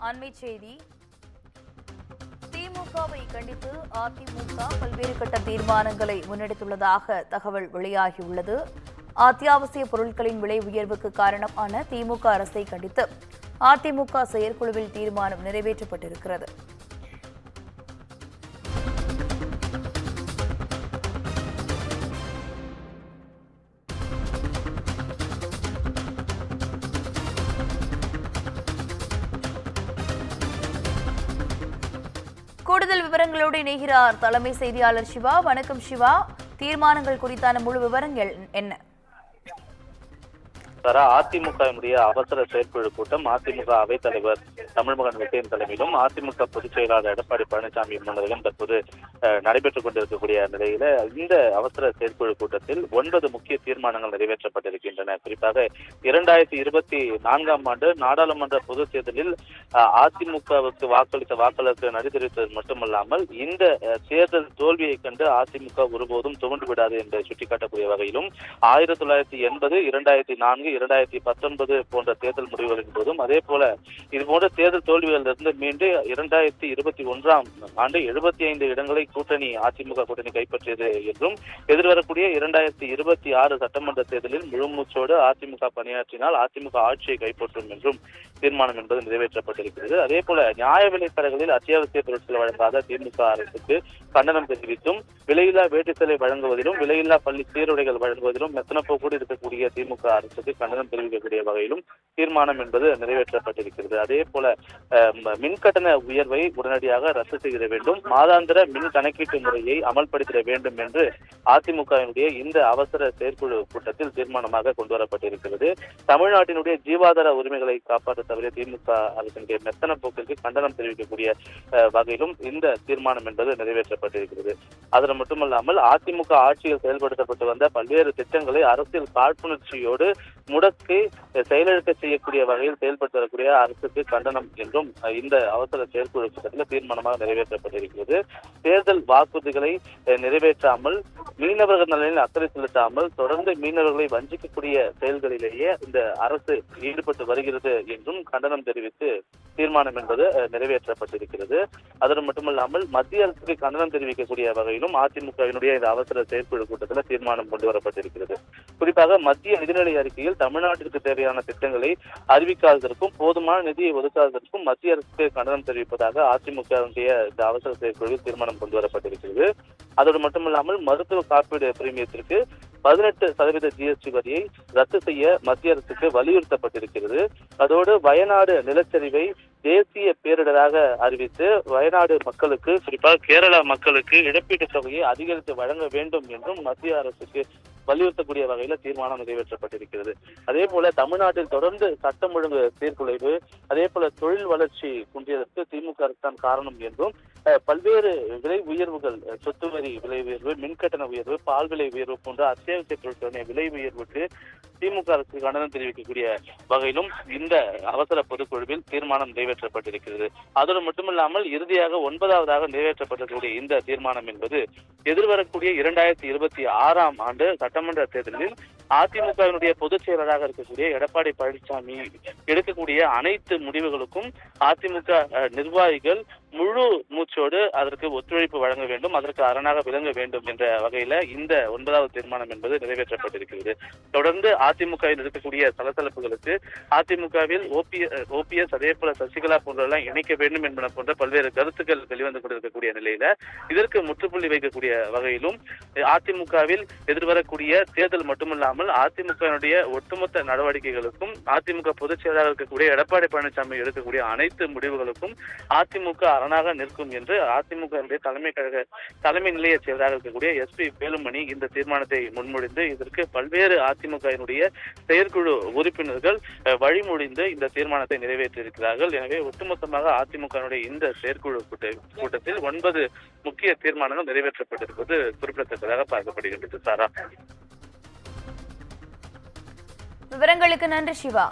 அண்மை செய்தி. திமுகவை கண்டித்து அதிமுக பல்வேறு கட்ட தீர்மானங்களை முன்னெடுத்துள்ளதாக தகவல் வெளியாகியுள்ளது. அத்தியாவசிய பொருட்களின் விலை உயர்வுக்கு காரணமான திமுக அரசை கண்டித்து அதிமுக செயற்குழுவில் தீர்மானம் நிறைவேற்றப்பட்டிருக்கிறது. கூடுதல் விவரங்களோடு இணைகிறார் தலைமை செய்தியாளர் சிவா. வணக்கம் சிவா. தீர்மானங்கள் குறித்தான முழு விவரங்கள் என்ன? அதிமுகவினுடைய அவசர செயற்குழு கூட்டம் அதிமுக அவைத் தலைவர் தமிழ்மகன் விஜயன் தலைமையிலும் அதிமுக பொதுச் செயலாளர் எடப்பாடி பழனிசாமி முன்னிலையிலும் தற்போது நடைபெற்றுக் கொண்டிருக்கக்கூடிய நிலையில இந்த அவசர செயற்குழு கூட்டத்தில் 9 முக்கிய தீர்மானங்கள் நிறைவேற்றப்பட்டிருக்கின்றன. குறிப்பாக 2024 ஆண்டு நாடாளுமன்ற பொதுத் தேர்தலில் அதிமுகவுக்கு வாக்களித்த வாக்காளருக்கு நன்றி தெரிவித்தது மட்டுமல்லாமல் இந்த தேர்தல் தோல்வியை கண்டு அதிமுக ஒருபோதும் துவண்டு விடாது என்று சுட்டிக்காட்டக்கூடிய வகையிலும் 1980, 2004, 2019 போன்ற தேர்தல் முடிவுகளின் போதும் அதே போல இதுபோன்ற தேர்தல் தோல்விகளிலிருந்து மீண்டு 2021 ஆண்டு 75 இடங்களை அதிமுக கூட்டணி கைப்பற்றியது என்றும் எதிர்வரக்கூடிய 2026 சட்டமன்ற தேர்தலில் முழுமூச்சோடு அதிமுக பணியாற்றினால் அதிமுக ஆட்சியை கைப்பற்றும் என்றும் தீர்மானம் என்பது நிறைவேற்றப்பட்டிருக்கிறது. அதே போல நியாய விலைக் கடைகளில் அத்தியாவசிய பொருட்கள் வழங்காத திமுக அரசுக்கு கண்டனம் தெரிவித்தும் விலையில்லா வேட்டி சேலை வழங்குவதிலும் விலையில்லா பள்ளி சீருடைகள் வழங்குவதிலும் மெத்தனப்போக்கோடு இருக்கக்கூடிய திமுக அரசுக்கு கண்டனம் தெரிவிக்கக்கூடிய வகையிலும் தீர்மானம் என்பது நிறைவேற்றப்பட்டிருக்கிறது. அதே போல மின் கட்டண உயர்வை உடனடியாக ரத்து செய்திட வேண்டும், மாதாந்திர மின் கணக்கீட்டு முறையை அமல்படுத்திட வேண்டும் என்று அதிமுகவினுடைய இந்த அவசர செயற்குழு கூட்டத்தில் தீர்மானமாக கொண்டு வரப்பட்டிருக்கிறது. தமிழ்நாட்டினுடைய ஜீவாதார உரிமைகளை காப்பாற்ற தவிர திமுக அரசினுடைய மெத்தன போக்கிற்கு கண்டனம் தெரிவிக்கக்கூடிய வகையிலும் இந்த தீர்மானம் என்பது நிறைவேற்றப்பட்டிருக்கிறது. அது மட்டுமல்லாமல் அதிமுக ஆட்சியில் செயல்படுத்தப்பட்டு வந்த பல்வேறு திட்டங்களை அரசியல் காழ்ப்புணர்ச்சியோடு முடக்கி செயலிழக்க செய்யக்கூடிய வகையில் செயல்பட்டு வரக்கூடிய அரசுக்கு கண்டனம் என்றும் இந்த அவசர செயற்குழு கூட்டத்தில் தீர்மானமாக நிறைவேற்றப்பட்டிருக்கிறது. தேர்தல் வாக்குறுதிகளை நிறைவேற்றாமல் மீனவர்கள் நலனில் அக்கறை செலுத்தாமல் தொடர்ந்து மீனவர்களை வஞ்சிக்கக்கூடிய செயல்களிலேயே இந்த அரசு ஈடுபட்டு வருகிறது என்றும் கண்டனம் தெரிவித்து தீர்மானம் என்பது நிறைவேற்றப்பட்டிருக்கிறது. அதோடு மட்டுமல்லாமல் மத்திய அரசுக்கு கண்டனம் தெரிவிக்கக்கூடிய வகையிலும் அதிமுகவினுடைய இந்த அவசர செயற்குழு கூட்டத்தில் தீர்மானம் கொண்டு வரப்பட்டிருக்கிறது. குறிப்பாக மத்திய நிதிநிலை அறிக்கையில் தமிழ்நாட்டிற்கு தேவையான திட்டங்களை அறிவிக்காததற்கும் போதுமான நிதியை ஒதுக்காததற்கும் மத்திய அரசுக்கு கண்டனம் தெரிவிப்பதாக அதிமுகவினுடைய இந்த அவசர செயற்குழுவில் தீர்மானம் கொண்டு வரப்பட்டிருக்கிறது. அதோடு மட்டுமல்லாமல் மருத்துவ காப்பீடு பிரீமியத்திற்கு 18% ஜிஎஸ்டி வரியை ரத்து செய்ய மத்திய அரசுக்கு வலியுறுத்தப்பட்டிருக்கிறது. அதோடு வயநாடு நிலச்சரிவை தேசிய பேரிடராக அறிவித்து வயநாடு மக்களுக்கு, குறிப்பாக கேரளா மக்களுக்கு இழப்பீட்டுத் தொகையை அதிகரித்து வழங்க வேண்டும் என்றும் மத்திய அரசுக்கு வலியுறுத்தக்கூடிய வகையில தீர்மானம் நிறைவேற்றப்பட்டிருக்கிறது. அதே போல தமிழ்நாட்டில் தொடர்ந்து சட்டம் ஒழுங்கு சீர்குலைவு, அதே போல தொழில் வளர்ச்சி குன்றியதற்கு திமுக அரசு தான் காரணம் என்றும் பல்வேறு விலை உயர்வுகள், சொத்து வரி விலை உயர்வு, மின்கட்டண உயர்வு, பால் விலை உயர்வு போன்ற அத்தியாவசிய பொருட்களுடைய விலை உயர்வுக்கு திமுக அரசு கண்டனம் தெரிவிக்கக்கூடிய வகையிலும் இந்த அவசர பொதுக்குழுவில் தீர்மானம் நிறைவேற்றப்பட்டிருக்கிறது. அதோடு மட்டுமில்லாமல் இறுதியாக 9வதாக நிறைவேற்றப்பட்டிருக்கக்கூடிய இந்த தீர்மானம் என்பது எதிர்வரக்கூடிய 2026 ஆண்டு சட்டமன்ற தேர்தலில் அதிமுகவினுடைய பொதுச் செயலராக இருக்கக்கூடிய எடப்பாடி பழனிசாமி எடுக்கக்கூடிய அனைத்து முடிவுகளுக்கும் அதிமுக நிர்வாகிகள் முழு மூச்சோடு அதற்கு ஒத்துழைப்பு வழங்க வேண்டும், அதற்கு அரணாக விளங்க வேண்டும் என்ற வகையில இந்த 9வது தீர்மானம் என்பது நிறைவேற்றப்பட்டிருக்கிறது. தொடர்ந்து அதிமுகவில் இருக்கக்கூடிய சலசலப்புகளுக்கு அதிமுகவில் ஓபிஎஸ் அதே போல சசிகலா போன்றெல்லாம் இணைக்க வேண்டும் என்பன போன்ற பல்வேறு கருத்துக்கள் வெளிவந்து கொண்டிருக்கக்கூடிய நிலையில இதற்கு முற்றுப்புள்ளி வைக்கக்கூடிய வகையிலும் அதிமுகவில் எதிர்வரக்கூடிய தேர்தல் மட்டுமல்லாமல் அதிமுகவினுடைய ஒட்டுமொத்த நடவடிக்கைகளுக்கும் அதிமுக பொதுச் செயலாளர் இருக்கக்கூடிய எடப்பாடி பழனிசாமி எடுக்கக்கூடிய அனைத்து முடிவுகளுக்கும் அதிமுக அரணாக நிற்கும் என்று அதிமுக தலைமை நிலைய செயலராக இருக்கக்கூடிய எஸ்பி வேலுமணி இந்த தீர்மானத்தை முன்மொழிந்து இதற்கு பல்வேறு அதிமுகவினுடைய செயற்குழு உறுப்பினர்கள் வழிமொழிந்து இந்த தீர்மானத்தை நிறைவேற்றியிருக்கிறார்கள். எனவே ஒட்டுமொத்தமாக அதிமுகவினுடைய இந்த செயற்குழு கூட்டத்தில் 9 முக்கிய தீர்மானங்கள் நிறைவேற்றப்பட்டிருப்பது குறிப்பிடத்தக்கதாக பார்க்கப்படுகின்றது. சாரா, விவரங்களுக்கு நன்றி சிவா.